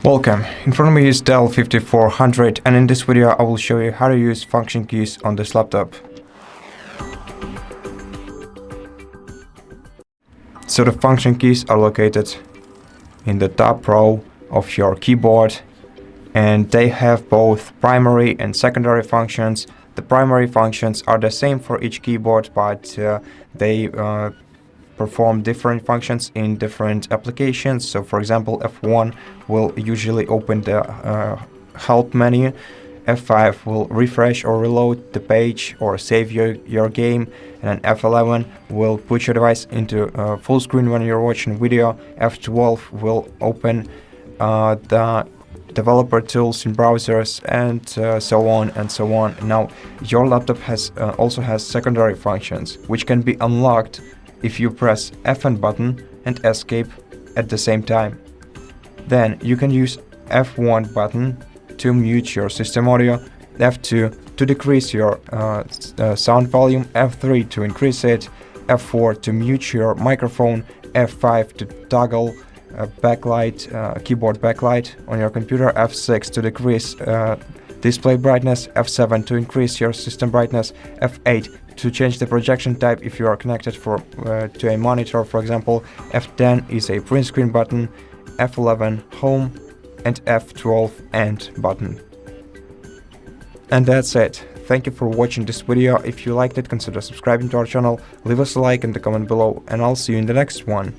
Welcome, in front of me is Dell 5400 and in this video I will show you how to use function keys on this laptop. So the function keys are located in the top row of your keyboard and they have both primary and secondary functions. The primary functions are the same for each keyboard, but they perform different functions in different applications. So for example, F1 will usually open the help menu, F5 will refresh or reload the page or save your game, and then F11 will put your device into full screen when you're watching video, F12 will open the developer tools in browsers, and so on and so on. Now your laptop also has secondary functions which can be unlocked if you press Fn button and escape at the same time. Then you can use F1 button to mute your system audio, F2 to decrease your sound volume, F3 to increase it, F4 to mute your microphone, F5 to toggle backlight, keyboard backlight on your computer, F6 to decrease display brightness, F7 to increase your system brightness, F8 to change the projection type if you are connected to a monitor, for example, F10 is a print screen button, F11 home, and F12 end button. And that's it. Thank you for watching this video. If you liked it, consider subscribing to our channel, leave us a like in the comment below, and I'll see you in the next one.